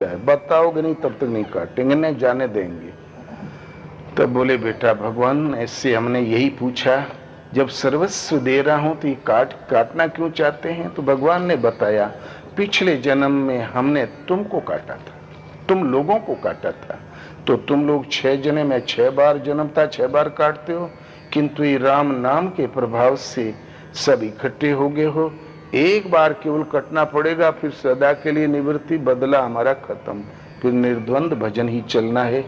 बताओगे नहीं तब तक नहीं काटेंगे, नहीं जाने देंगे। तब बोले बेटा भगवान ऐसे हमने यही पूछा, जब सर्वस्व दे रहा हूं तो ये काटना क्यों चाहते हैं? तो भगवान ने बताया पिछले जन्म में हमने तुमको काटा था, तुम लोगों को काटा था, तो तुम लोग 6 जने में 6 बार जन्म था, 6 बार काटते हो, किंतु ये राम नाम के प्रभाव से सब इकट्ठे हो गए हो। एक बार केवल कटना पड़ेगा, फिर सदा के लिए निवृत्ति, बदला हमारा खत्म, फिर निर्द्वंद भजन ही चलना है।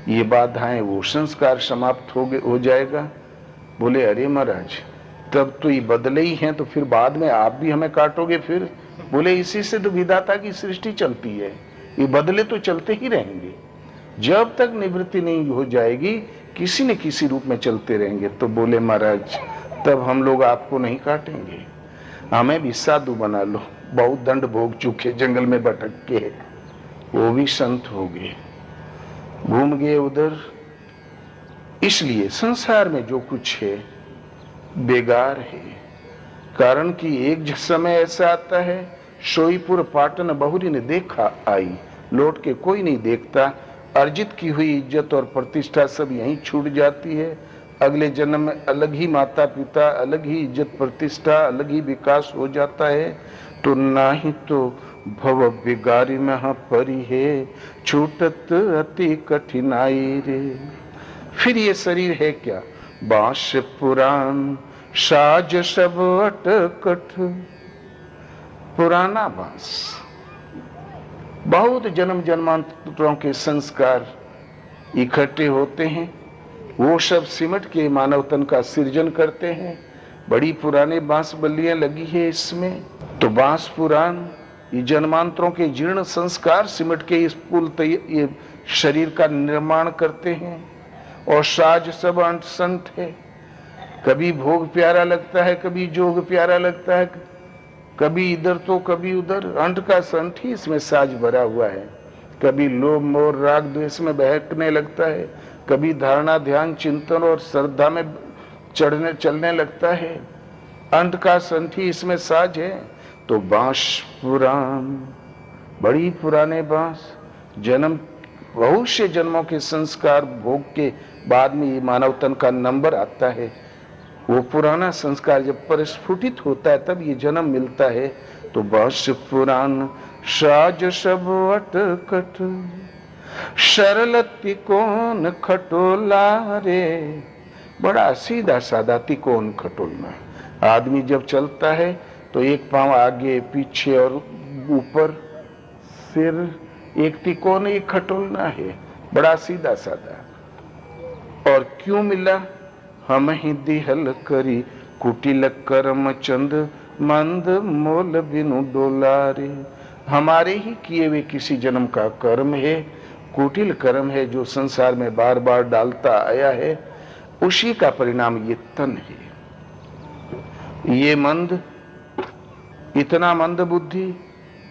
ये बाधाएं, वो संस्कार समाप्त हो जाएगा। बोले अरे महाराज तब तो ये बदले ही हैं, तो फिर बाद में आप भी हमें काटोगे फिर? बोले इसी से तो विधाता की सृष्टि चलती है, ये बदले तो चलते ही रहेंगे, जब तक निवृत्ति नहीं हो जाएगी किसी न किसी रूप में चलते रहेंगे। तो बोले महाराज तब हम लोग आपको नहीं काटेंगे, हमें भी साधु बना लो, बहुत दंड भोग चुके जंगल में भटक के, वो भी संत हो गए, घूम गए उधर। इसलिए संसार में जो कुछ है बेकार है, कारण कि एक समय ऐसा आता है, सोईपुर पाटन बहुरी ने देखा आई, लौट के कोई नहीं देखता, अर्जित की हुई इज्जत और प्रतिष्ठा सब यहीं छूट जाती है। अगले जन्म में अलग ही माता पिता, अलग ही इज्जत प्रतिष्ठा, अलग ही विकास हो जाता है। तो ना ही तो भव बिगारी में परी है, छूटत अति कठिनाई रे। फिर ये शरीर है क्या? बांस पुराण साज सब अटकट, पुराना बांस, बहुत जन्म जन्मांतरों के संस्कार इकट्ठे होते हैं, वो सब सिमट के मानव तन का सृजन करते हैं। बड़ी पुराने बांस बल्लियां लगी है इसमें, तो बांस पुराण ये जन्मांतरों के जीर्ण संस्कार सिमट के इस पुल ये शरीर का निर्माण करते हैं। और साज सब अंत संत है, कभी भोग प्यारा लगता है, कभी जोग प्यारा लगता है, कभी इधर तो कभी उधर, अंत का संत ही इसमें साज भरा हुआ है। कभी लोभ मोह राग द्वेष में बहकने लगता है, कभी धारणा ध्यान चिंतन और श्रद्धा में चलने लगता है, अंत का संत ही इसमें साज है। तो बांस पुराण, बड़ी पुराने बांस, जन्म बहुत से जन्मों के संस्कार भोग के बाद में ये मानव तन का नंबर आता है, वो पुराना संस्कार जब परिस्फुटित होता है तब ये जन्म मिलता है। तो बांस पुराण साज सब अटकट, सरल तिकोन खटोला रे। बड़ा सीधा साधा तिकोन खटोलना, आदमी जब चलता है तो एक पांव आगे पीछे और ऊपर, सिर एक तिकोन एक खटोलना है, बड़ा सीधा साधा। और क्यों मिला? हम ही दिहल करी कुटिल कर्म चंद, मंद मोल बिनु डोला रे। हमारे ही किए हुए किसी जन्म का कर्म है, कुटिल कर्म है, जो संसार में बार बार डालता आया है, उसी का परिणाम ये तन है। ये मंद, इतना मंद बुद्धि,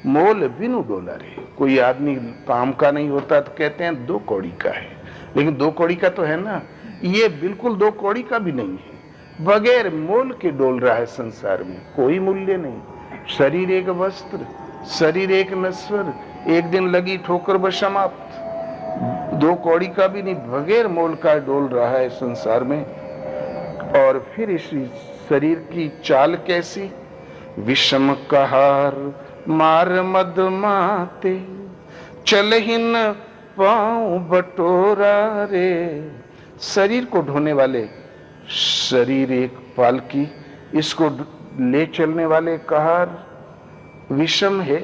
मोल बिनु डोला रे। कोई आदमी काम का नहीं होता तो कहते हैं 2 कौड़ी का है, लेकिन 2 कौड़ी का तो है ना, ये बिल्कुल 2 कौड़ी का भी नहीं है, बगैर मोल के डोल रहा है संसार में, कोई मूल्य नहीं। शरीर एक वस्त्र, शरीर एक नश्वर, एक दिन लगी ठोकर बस समाप्त, 2 कौड़ी का भी नहीं, बगैर मोल का डोल रहा है संसार में। और फिर इस शरीर की चाल कैसी? विषम कहार मार मद माते, चलहिन पांव बटोरा रे। शरीर को ढोने वाले, शरीर एक पालकी, इसको ले चलने वाले कहार विषम है।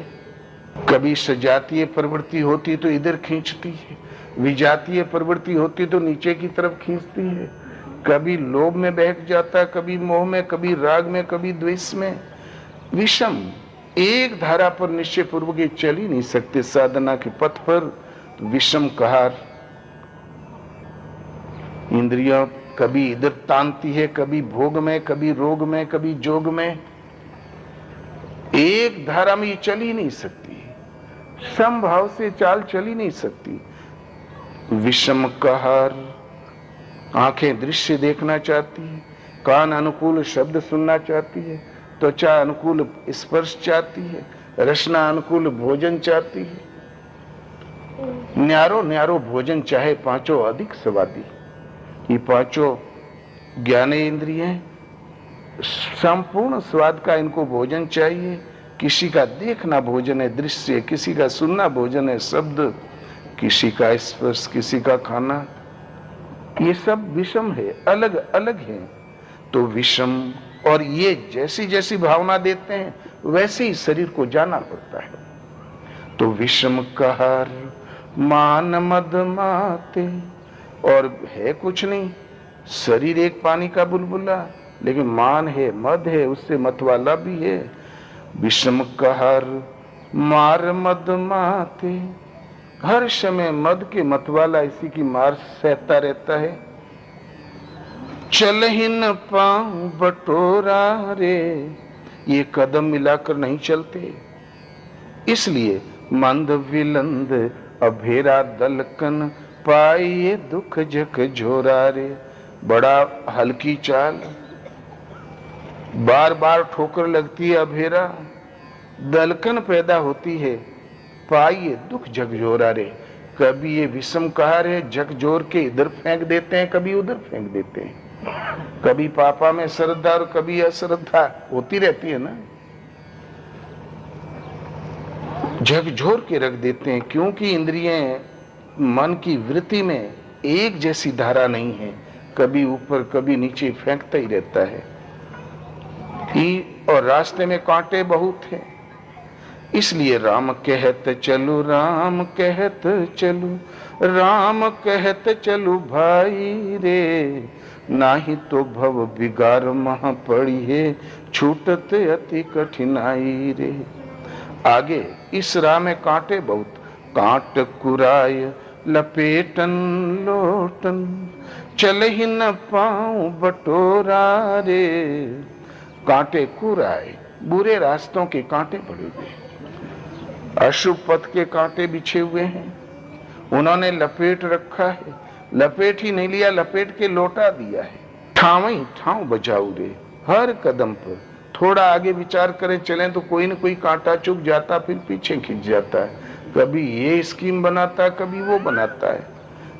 कभी सजातीय प्रवृत्ति होती तो इधर खींचती है, विजातीय प्रवृत्ति होती तो नीचे की तरफ खींचती है, कभी लोभ में बहक जाता, कभी मोह में, कभी राग में, कभी द्वेष में। विषम, एक धारा पर निश्चय पूर्वक चल ही नहीं सकते साधना के पथ पर। तो विषम कहार, इंद्रियां कभी इधर तानती है, कभी भोग में, कभी रोग में, कभी जोग में, एक धारा में ये चल ही नहीं सकती, समभाव से चाल चल ही नहीं सकती। विषम कहार, आंखें दृश्य देखना चाहती है, कान अनुकूल शब्द सुनना चाहती है, त्वचा अनुकूल स्पर्श चाहती है, रसना अनुकूल भोजन चाहती है, न्यारो न्यारो भोजन चाहे पांचों अधिक स्वादी। ये पांचों ज्ञानेंद्रिय संपूर्ण स्वाद का इनको भोजन चाहिए। किसी का देखना भोजन है दृश्य, किसी का सुनना भोजन है शब्द, किसी का स्पर्श, किसी का खाना। ये सब विषम है, अलग अलग है। तो विषम और ये जैसी जैसी भावना देते हैं वैसे ही शरीर को जाना पड़ता है। तो विषम कहर मान मद माते, और है कुछ नहीं, शरीर एक पानी का बुलबुला, लेकिन मान है, मद है, उससे मतवाला भी है। विषम कहर मार मद माते, हर समय मद के मतवाला इसी की मार सहता रहता है। चल ही न पाऊं बटोरा रे, ये कदम मिलाकर नहीं चलते, इसलिए मंद विलंद अभेरा दलकन पाइए दुख झक झोरा रे। बड़ा हल्की चाल, बार बार ठोकर लगती है, अभेरा दलकन पैदा होती है, पाइए दुख झकझोरा रे। कभी ये विषम कहर है, झकझोर के इधर फेंक देते हैं, कभी उधर फेंक देते हैं। कभी पापा में श्रद्धा और कभी अश्रद्धा होती रहती है ना, झकझोर के रख देते हैं। क्योंकि इंद्रियें मन की वृत्ति में एक जैसी धारा नहीं है, कभी ऊपर कभी नीचे फेंकता ही रहता है। और रास्ते में कांटे बहुत हैं, इसलिए राम कहत चलू, राम कहत चलू, राम कहत चलू भाई रे, नाही तो भव बिगार महा पड़ी है, छूटत अति कठिनाई रे। आगे इस राह में कांटे बहुत, कांट कुराय लपेटन लोटन, चल ही न पाऊं बटोरा रे। कांटे कुराए, बुरे रास्तों के कांटे पड़े हुए, अशुभ पथ के कांटे बिछे हुए हैं, उन्होंने लपेट रखा है। लपेट ही नहीं लिया, लपेट के लौटा दिया है। ठाव ही ठाव बचाऊ रे, हर कदम पर थोड़ा आगे विचार करें चलें तो कोई न कोई कांटा चुक जाता, फिर पीछे खिंच जाता है। कभी ये स्कीम बनाता है, कभी वो बनाता है।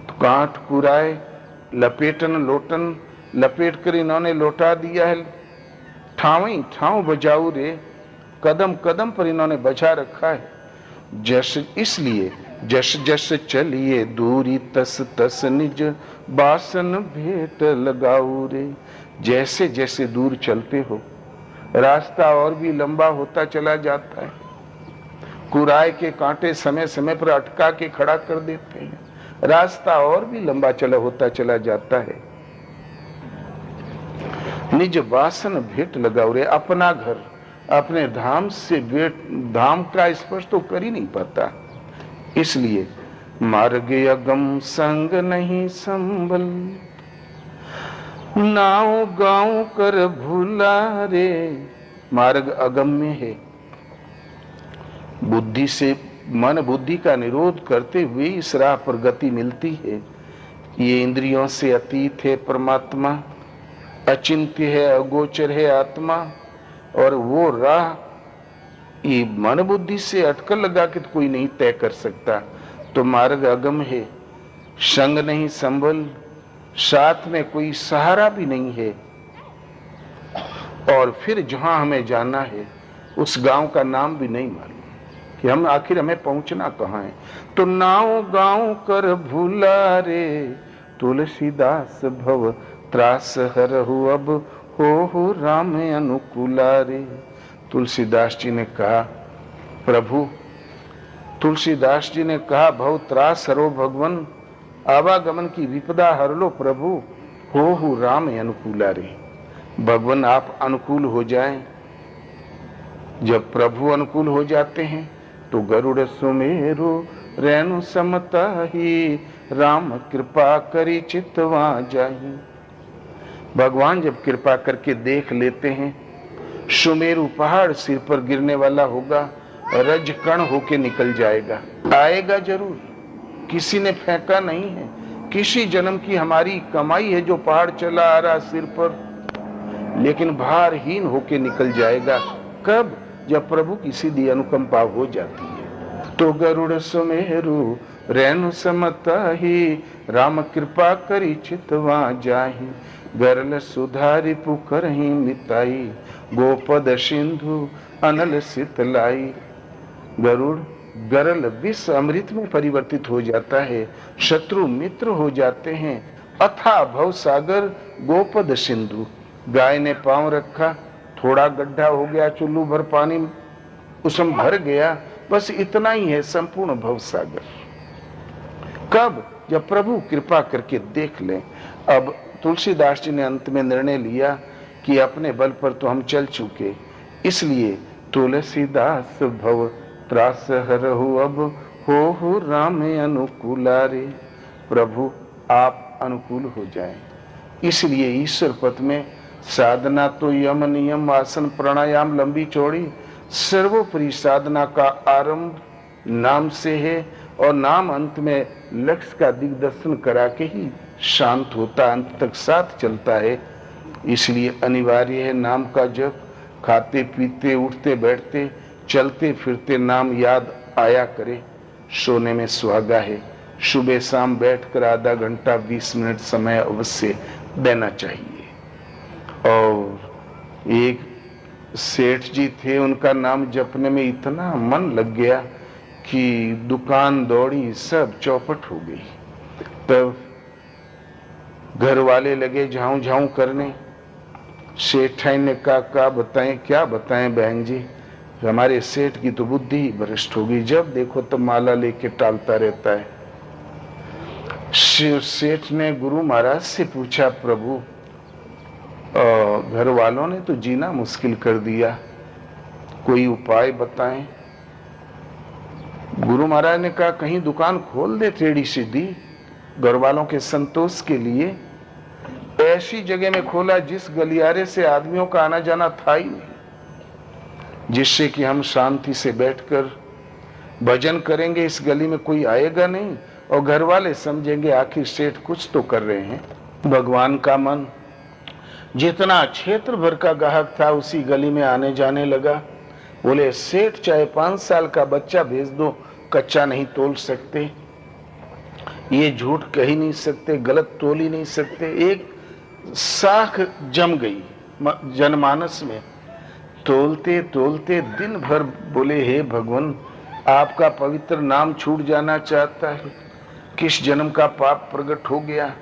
तो कांट कुराए लपेटन लोटन, लपेट कर इन्होंने लौटा दिया है। ठाव ही ठाव बजाऊ रे, कदम कदम पर इन्होंने बचा रखा है। जस इसलिए जस जस चलिए दूरी, तस तस निज बासन भेंट लगाऊ रे। जैसे जैसे दूर चलते हो रास्ता और भी लंबा होता चला जाता है। कुराए के कांटे समय समय पर अटका के खड़ा कर देते हैं, रास्ता और भी लंबा चला होता चला जाता है। निज बासन भेंट लगाओ रे, अपना घर अपने धाम से धाम का स्पर्श तो कर ही नहीं पाता। इसलिए मार्ग अगम संग नहीं संभल, नाव गाँव कर भूला रे। मार्ग अगम्य है, बुद्धि से मन बुद्धि का निरोध करते हुए इस राह पर गति मिलती है। ये इंद्रियों से अतीत है परमात्मा, अचिंत्य है, अगोचर है आत्मा, और वो राह ये मन बुद्धि से अटकल लगा के तो कोई नहीं तय कर सकता। तो मार्ग अगम है, संग नहीं संभल, साथ में कोई सहारा भी नहीं है। और फिर जहां हमें जाना है उस गांव का नाम भी नहीं मालूम कि हम आखिर हमें पहुंचना कहाँ है। तो नाव गांव कर भूला रे, तुलसीदास भव त्रास हरहु, अब हो राम अनुकूला रे। तुलसीदास जी ने कहा, प्रभु तुलसीदास जी ने कहा, भव त्रास हरो भगवन, आवागमन की विपदा हर लो प्रभु, हो राम अनुकूला रे। भगवान आप अनुकूल हो जाएं। जब प्रभु अनुकूल हो जाते हैं तो गरुड़ सुमेरु रेणु समता ही, राम कृपा करी चितवा जाही। भगवान जब कृपा करके देख लेते हैं, सुमेरु पहाड़ सिर पर गिरने वाला होगा, रज कण होके निकल जाएगा। आएगा जरूर, किसी ने फेंका नहीं है, किसी जन्म की हमारी कमाई है जो पहाड़ चला आ रहा सिर पर, लेकिन भारहीन होके निकल जाएगा। कब? जब प्रभु की सीधी अनुकंपा हो जाती है। तो गरुड़ सुमेरु रेणु समताही, राम कृपा करी चितवा जाही। गरल सुधारी पुकरही मिताई, गोपद सिंधु अनल सितलाई। गरुड़ गरल विष अमृत में परिवर्तित हो जाता है, शत्रु मित्र हो जाते हैं। अथा भव सागर गोपद सिंधु, गाय ने पांव रखा, थोड़ा गड्ढा हो गया, चुल्लू भर पानी उसमें भर गया, बस इतना ही है संपूर्ण भव सागर। कब? जब प्रभु कृपा करके देख लें। अब तुलसीदास जी ने अंत में निर्णय लिया कि अपने बल पर तो हम चल चुके, इसलिए तुलसीदास भव त्रास हरहु, अब हो राम अनुकूलारे। प्रभु आप अनुकूल हो जाएं। इसलिए ईश्वर पथ में साधना तो यम नियम आसन प्राणायाम लंबी चौड़ी, सर्वोपरि साधना का आरंभ नाम से है, और नाम अंत में लक्ष्य का दिग्दर्शन करा के ही शांत होता, अंत तक साथ चलता है। इसलिए अनिवार्य है नाम का जप। खाते पीते उठते बैठते चलते फिरते नाम याद आया करे। सोने में सुहागा है, सुबह शाम बैठकर आधा घंटा 20 मिनट समय अवश्य देना चाहिए। और एक सेठ जी थे, उनका नाम जपने में इतना मन लग गया कि दुकान दौड़ी, सब चौपट हो गई। तब घर वाले लगे झाऊ झाऊ करने। सेठ ने कहा बताएं, क्या बताएं बहन जी, हमारे सेठ की तो बुद्धि ही भ्रष्ट हो गई, जब देखो तो माला लेके टालता रहता है। सेठ ने गुरु महाराज से पूछा, प्रभु घर वालों ने तो जीना मुश्किल कर दिया, कोई उपाय बताएं। गुरु महाराज ने कहा, कहीं दुकान खोल दे टेढ़ी सीधी, घर वालों के संतोष के लिए। ऐसी जगह में खोला जिस गलियारे से आदमियों का आना जाना था ही नहीं, जिससे कि हम शांति से बैठकर भजन करेंगे, इस गली में कोई आएगा नहीं, और घर वाले समझेंगे आखिर सेठ कुछ तो कर रहे हैं। भगवान का मन जितना क्षेत्र भर का ग्राहक था उसी गली में आने जाने लगा। बोले, सेठ चाहे 5 साल का बच्चा भेज दो, कच्चा नहीं तोल सकते, ये झूठ कह ही नहीं सकते, गलत तोल ही नहीं सकते। एक साख जम गई जनमानस में। तोलते तोलते दिन भर बोले, हे भगवान, आपका पवित्र नाम छूट जाना चाहता है, किस जन्म का पाप प्रकट हो गया।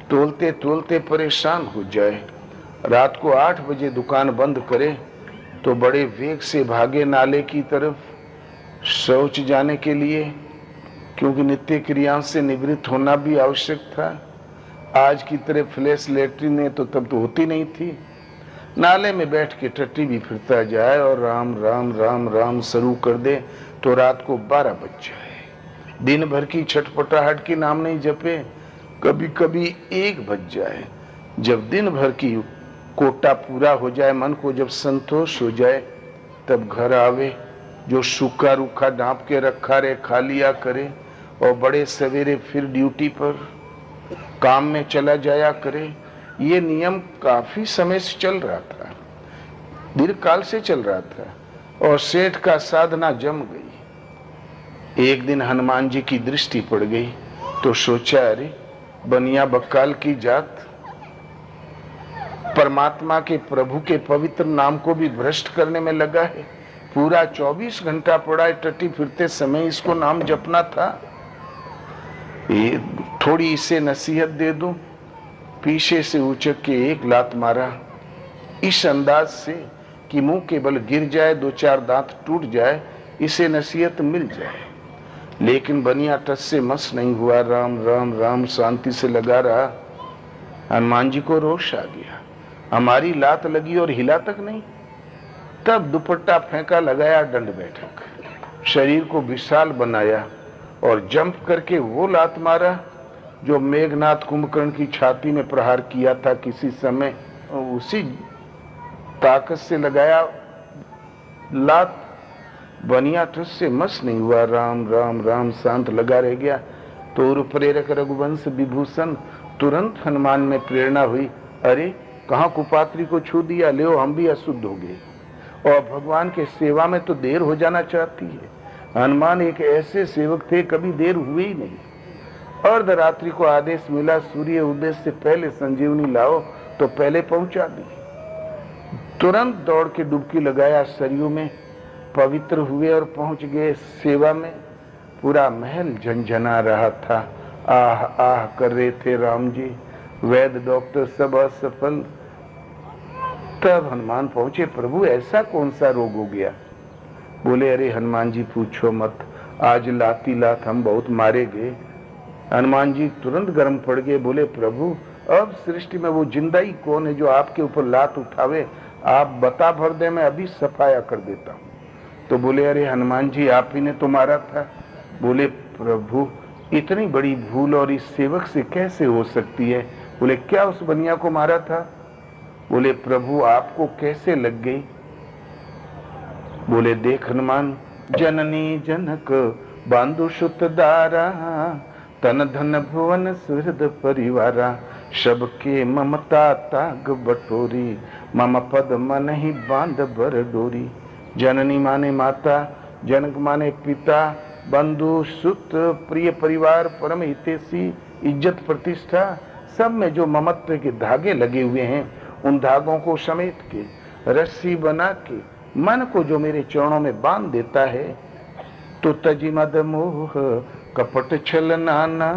तोलते तोलते परेशान हो जाए। रात को 8 बजे दुकान बंद करे तो बड़े वेग से भागे नाले की तरफ शौच जाने के लिए, क्योंकि नित्य क्रियाओं से निवृत्त होना भी आवश्यक था। आज की तरह फ्लैश लैट्रिन तो तब तो होती नहीं थी। नाले में बैठ के टट्टी भी फिरता जाए और राम राम राम राम शुरू कर दे तो रात को 12 बज जाए। दिन भर की छटपटाहट की नाम नहीं जपे, कभी कभी 1 बज जाए। जब दिन भर की कोटा पूरा हो जाए, मन को जब संतोष हो जाए, तब घर आवे, जो सूखा रूखा ढांप के रखा रहे खा लिया करे, और बड़े सवेरे फिर ड्यूटी पर काम में चला जाया करे। ये नियम काफी समय से चल रहा था, दीर्घ काल से चल रहा था, और सेठ का साधना जम गई। एक दिन हनुमान जी की दृष्टि पड़ गई तो सोचा, अरे बनिया बक्काल की जात परमात्मा के प्रभु के पवित्र नाम को भी भ्रष्ट करने में लगा है। पूरा 24 घंटा पड़ा है, टट्टी फिरते समय इसको नाम जपना था। ये थोड़ी इसे नसीहत दे दूं। पीछे से उचक के 1 लात मारा, इस अंदाज से कि मुंह के बल गिर जाए, 2-4 दांत टूट जाए, इसे नसीहत मिल जाए। लेकिन बनिया टस से मस नहीं हुआ, राम राम राम शांति से लगा रहा। हनुमान जी को रोष आ गया, हमारी लात लगी और हिला तक नहीं। तब दुपट्टा फेंका, लगाया दंड बैठक, शरीर को विशाल बनाया और जंप करके वो लात मारा जो मेघनाथ कुंभकर्ण की छाती में प्रहार किया था किसी समय। उसी ताकत से लगाया लात। बनिया टस से मस नहीं हुआ, राम राम राम शांत लगा रह गया। तो प्रेरक रघुवंश विभूषण तुरंत हनुमान में प्रेरणा हुई, अरे कहाँ कुपात्री को छू दिया, ले हम भी अशुद्ध हो गए, और भगवान के सेवा में तो देर हो जाना चाहती है। हनुमान एक ऐसे सेवक थे, कभी देर हुई ही नहीं। अर्धरात्रि को आदेश मिला सूर्य उदय से पहले संजीवनी लाओ, तो पहले पहुंचा दी। तुरंत दौड़ के डुबकी लगाया सरयू में, पवित्र हुए और पहुंच गए सेवा में। पूरा महल झंझना रहा था, आह आह कर रहे थे राम जी, वैद्य डॉक्टर सब असफल। तब हनुमान पहुंचे, प्रभु ऐसा कौन सा रोग हो गया? बोले अरे हनुमान जी पूछो मत, आज लाती लात हम बहुत मारे गए। हनुमान जी तुरंत गर्म पड़ गए, बोले प्रभु अब सृष्टि में वो जिंदा ही कौन है जो आपके ऊपर लात उठावे? आप बता भर दे, मैं अभी सफाया कर देता हूँ। तो बोले अरे हनुमान जी आप ही ने तो मारा था। बोले प्रभु इतनी बड़ी भूल और इस सेवक से कैसे हो सकती है? बोले क्या उस बनिया को मारा था? बोले प्रभु आपको कैसे लग गई? बोले देख हनुमान, जननी जनक बांधु सुत दारा, तन धन भुवन सुहृद परिवारा, सबके ममता ताग बटोरी, मम पद मन ही बांध बर डोरी। जननी माने माता, जनक माने पिता, बंधु सुत प्रिय परिवार, परम हितैषी, इज्जत प्रतिष्ठा, सब में जो ममत्व के धागे लगे हुए हैं, उन धागों को समेट के रस्सी बना के मन को जो मेरे चरणों में बांध देता है, तो तजी मद मोह कपट छल नाना,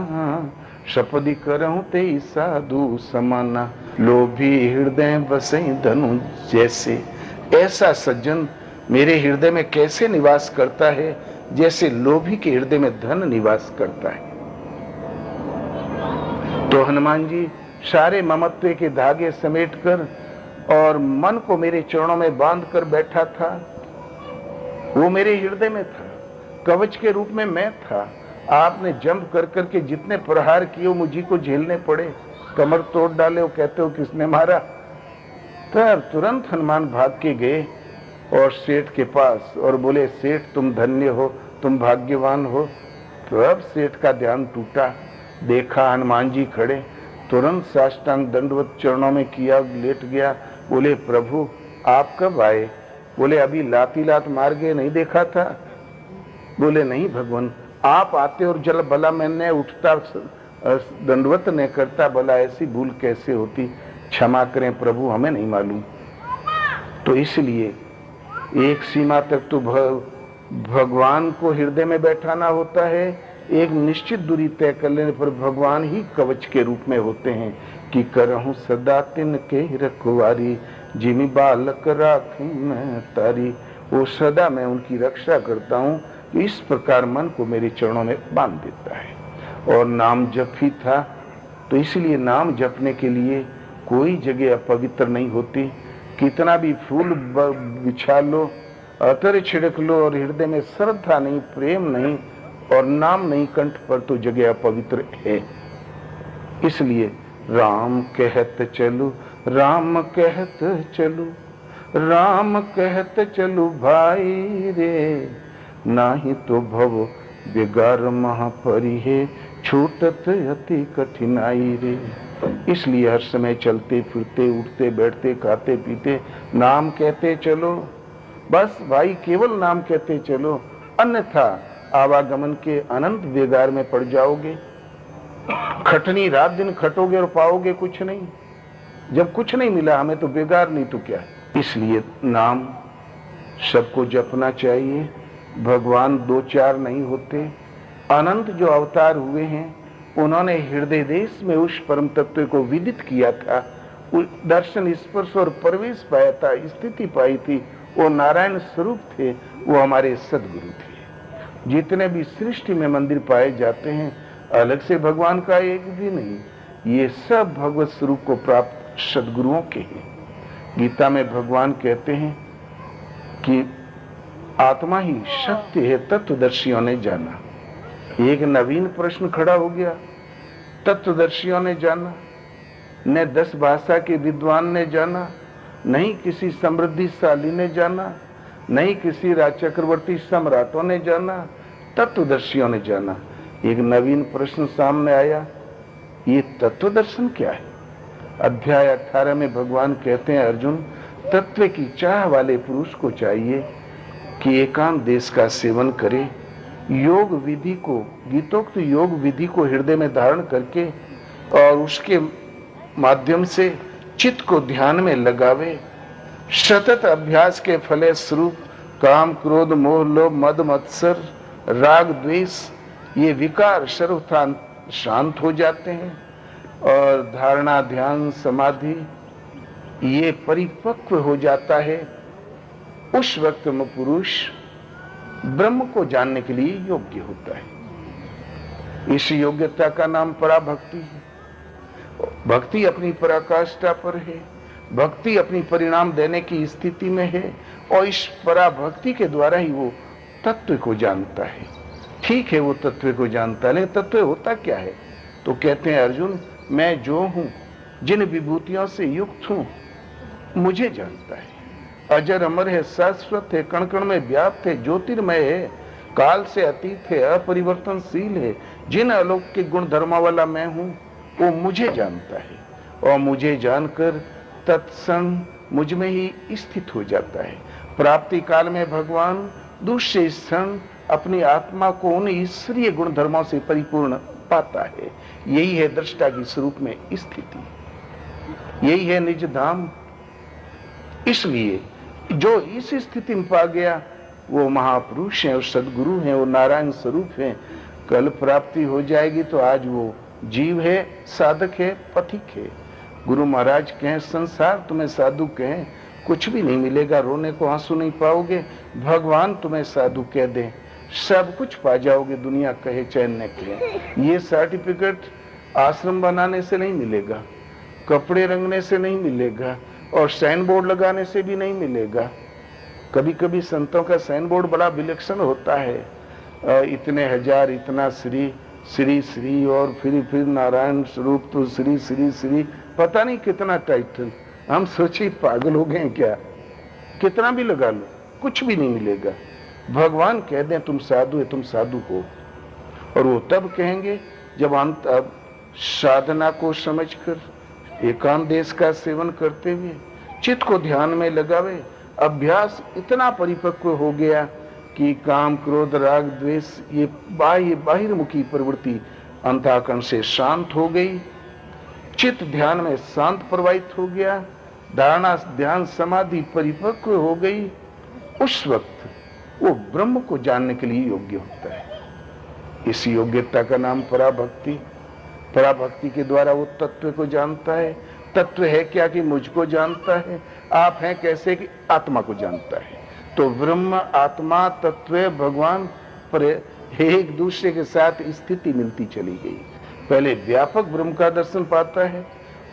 शपदी करहूं ते साधु समाना, लोभी हृदय बसे धनु जैसे। ऐसा सज्जन मेरे हृदय में कैसे निवास करता है, जैसे लोभी के हृदय में धन निवास करता है। तो हनुमान जी सारे ममत्व के धागे समेटकर और मन को मेरे चरणों में बांध कर बैठा था। वो मेरे हृदय में था, कवच के रूप में मैं था। आपने जंप कर करके जितने प्रहार किए मुझी को झेलने पड़े, कमर तोड़ डाले। वो कहते हो किसने मारा? तब तुरंत हनुमान भाग के गए और सेठ के पास और बोले सेठ तुम धन्य हो, तुम भाग्यवान हो। तो अब सेठ का ध्यान टूटा, देखा हनुमान जी खड़े, तुरंत साष्टांग दंडवत चरणों में किया, लेट गया। बोले प्रभु आप कब आए? बोले अभी लाती लात मार गए, नहीं देखा था? बोले नहीं भगवान, आप आते और जल भला मैंने उठता दंडवत नहीं करता, भला ऐसी भूल कैसे होती? क्षमा करें प्रभु, हमें नहीं मालूम। तो इसलिए एक सीमा तक तो भगवान को हृदय में बैठाना होता है, एक निश्चित दूरी तय कर लेने पर भगवान ही कवच के रूप में होते हैं कि करहूं सदा तिन के रखवारी, जिमी बालक राखी मैं तारी। वो सदा मैं उनकी रक्षा करता हूँ। इस प्रकार मन को मेरे चरणों में बांध देता है। और नाम जप ही था, तो इसलिए नाम जपने के लिए कोई जगह अपवित्र नहीं होती। कितना भी फूल बिछा लो, अतर छिड़क लो और हृदय में श्रद्धा नहीं, प्रेम नहीं और नाम नहीं कंठ पर, तो जगह अपवित्र है। इसलिए राम कहत चलू, राम कहत चलू, राम कहत चलू भाई रे, नाही तो भव बेगार महापरि है, छूटत अति कठिनाई रे। इसलिए हर समय चलते फिरते उठते बैठते खाते पीते नाम कहते चलो, बस भाई केवल नाम कहते चलो, अन्यथा आवागमन के अनंत बेगार में पड़ जाओगे। खटनी रात दिन खटोगे और पाओगे कुछ नहीं। जब कुछ नहीं मिला हमें तो बेगार नहीं तो क्या। इसलिए नाम सबको जपना चाहिए। भगवान दो चार नहीं होते, अनंत जो अवतार हुए हैं उन्होंने हृदय देश में उस परम तत्व को विदित किया था, दर्शन स्पर्श और प्रवेश पाया था, स्थिति पाई थी। वो नारायण स्वरूप थे, वो हमारे सदगुरु थे। जितने भी सृष्टि में मंदिर पाए जाते हैं अलग से भगवान का एक भी नहीं, ये सब भगवत स्वरूप को प्राप्त सदगुरुओं के हैं। गीता में भगवान कहते हैं कि आत्मा ही सत्य है, तत्वदर्शियों ने जाना। एक नवीन प्रश्न खड़ा हो गया, तत्वदर्शियों ने जाना, न 10 भाषा के विद्वान ने जाना, नहीं किसी समृद्धिशाली ने जाना, नहीं किसी राज चक्रवर्ती सम्राटों ने जाना, तत्वदर्शियों ने जाना। एक नवीन प्रश्न सामने आया, ये तत्वदर्शन क्या है? अध्याय 18 में भगवान कहते हैं, अर्जुन तत्व की चाह वाले पुरुष को चाहिए कि एकांत देश का सेवन करे, योग विधि को, गीतोक्त योग विधि को हृदय में धारण करके और उसके माध्यम से चित्त को ध्यान में लगावे, सतत अभ्यास के फले स्वरूप काम क्रोध मोह लोभ मद मत्सर राग द्वेष ये विकार सर्वथा शांत हो जाते हैं और धारणा ध्यान समाधि ये परिपक्व हो जाता है। उस वक्त में पुरुष ब्रह्म को जानने के लिए योग्य होता है। इस योग्यता का नाम पराभक्ति है। भक्ति अपनी पराकाष्ठा पर है, भक्ति अपनी परिणाम देने की स्थिति में है और इस पराभक्ति के द्वारा ही वो तत्व को जानता है। ठीक है, वो तत्व को जानता है, लेकिन तत्व होता क्या है? तो कहते हैं अर्जुन, मैं जो हूं, जिन विभूतियों से युक्त हूं, मुझे जानता है। अजर अमर है, शाश्वत है, कण कण में व्याप्त है, ज्योतिर्मय है, काल से अतीत है, अपरिवर्तनशील है। जिन अलौकिक गुण धर्मों वाला मैं हूं, वो मुझे जानता है और मुझे जानकर तत्क्षण मुझ में ही स्थित हो जाता है। प्राप्ति काल में भगवान दूसरे क्षण अपनी आत्मा को उन ईश्वरीय गुण धर्मों से परिपूर्ण पाता है। यही है दृष्टा की स्वरूप में स्थिति, यही है निज धाम। इसलिए जो इस स्थिति में पा गया वो महापुरुष हैं और सदगुरु हैं, वो नारायण स्वरूप हैं। कल प्राप्ति हो जाएगी तो आज वो जीव है, साधक है, पथिक है। गुरु महाराज कहें संसार तुम्हें साधु कहें, कुछ भी नहीं मिलेगा, रोने को आंसू नहीं पाओगे। भगवान तुम्हें साधु कह दे, सब कुछ पा जाओगे, दुनिया कहे चैन न कहे। ये सर्टिफिकेट आश्रम बनाने से नहीं मिलेगा, कपड़े रंगने से नहीं मिलेगा और साइन बोर्ड लगाने से भी नहीं मिलेगा। कभी कभी संतों का साइन बोर्ड बड़ा विलक्षण होता है, इतने हजार, इतना श्री श्री श्री और फिर नारायण स्वरूप तो श्री श्री श्री, पता नहीं कितना टाइटल। हम सोचे पागल हो गए क्या? कितना भी लगा लो कुछ भी नहीं मिलेगा। भगवान कह दें तुम साधु है, तुम साधु हो। और वो तब कहेंगे जब अंत अब साधना को समझकर एकांत देश का सेवन करते हुए चित्त को ध्यान में लगावे, अभ्यास इतना परिपक्व हो गया कि काम क्रोध राग द्वेष ये बाहिर्मुखी प्रवृत्ति अंतःकरण से शांत हो गई, चित्त ध्यान में शांत प्रवाहित हो गया, धारणा ध्यान समाधि परिपक्व हो गई। उस वक्त वो ब्रह्म को जानने के लिए योग्य होता है। इस योग्यता का नाम पराभक्ति। पराभक्ति के द्वारा वो तत्व को जानता है। तत्व है क्या कि मुझको जानता है। आप हैं कैसे कि आत्मा को जानता है। तो ब्रह्म आत्मा तत्व भगवान पर एक दूसरे के साथ स्थिति मिलती चली गई। पहले व्यापक ब्रह्म का दर्शन पाता है,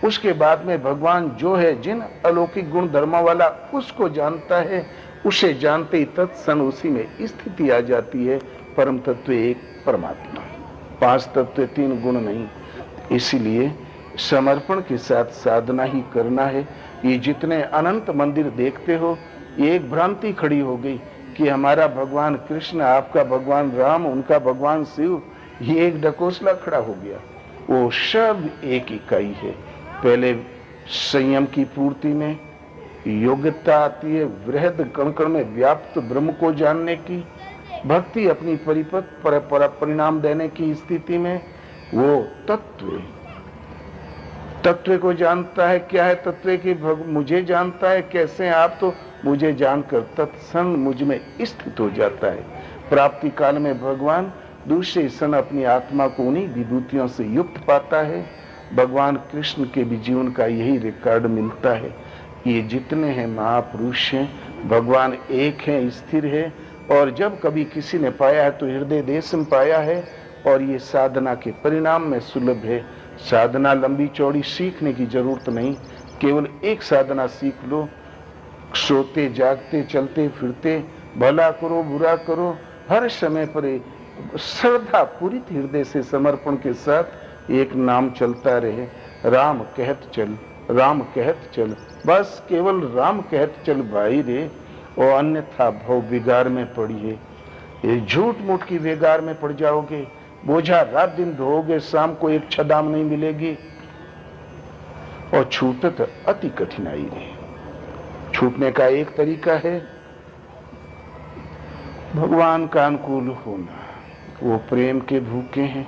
उसके बाद में भगवान जो है जिन अलौकिक गुण धर्मों वाला उसको जानता है। उसे जानते ही तत्क्षण उसी में स्थिति आ जाती है। परम तत्व एक परमात्मा, पांच तत्व तीन गुण नहीं। इसीलिए समर्पण के साथ साधना ही करना है। ये जितने अनंत मंदिर देखते हो, ये एक भ्रांति खड़ी हो गई कि हमारा भगवान कृष्ण, आपका भगवान राम, उनका भगवान शिव, ये एक ढकोसला खड़ा हो गया। वो सब एक इकाई है। पहले संयम की पूर्ति में योग्यता आती है, वृहद कण कण में व्याप्त ब्रह्म को जानने की। भक्ति अपनी परिपक्व परिणाम देने की स्थिति में वो तत्व को जानता है। क्या है तत्व की? मुझे जानता है। कैसे? आप तो मुझे जानकर तत्क्षण मुझ में स्थित हो जाता है। प्राप्ति काल में भगवान दूसरे क्षण अपनी आत्मा को उन्हीं विभूतियों से युक्त पाता है। भगवान कृष्ण के भी जीवन का यही रिकॉर्ड मिलता है। ये जितने हैं महापुरुष हैं, भगवान एक है, स्थिर है। और जब कभी किसी ने पाया है तो हृदय देश में पाया है। और ये साधना के परिणाम में सुलभ है। साधना लंबी चौड़ी सीखने की जरूरत नहीं, केवल एक साधना सीख लो। सोते जागते चलते फिरते भला करो बुरा करो, हर समय पर श्रद्धा पूरी हृदय से समर्पण के साथ एक नाम चलता रहे। राम कहत चल, राम कहत चल, बस केवल राम कहत चल भाई रे। और अन्यथा भव विगार में पड़िए, ये झूठ मूठ की विगार में पड़ जाओगे। बोझा रात दिन ढोओगे, शाम को एक छदाम नहीं मिलेगी। और छूटत अति कठिनाई रे। छूटने का एक तरीका है भगवान का अनुकूल होना। वो प्रेम के भूखे हैं,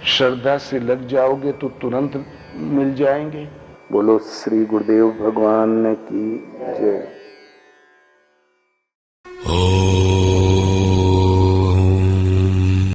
श्रद्धा से लग जाओगे तो तुरंत मिल जाएंगे। बोलो श्री गुरुदेव भगवान की जय।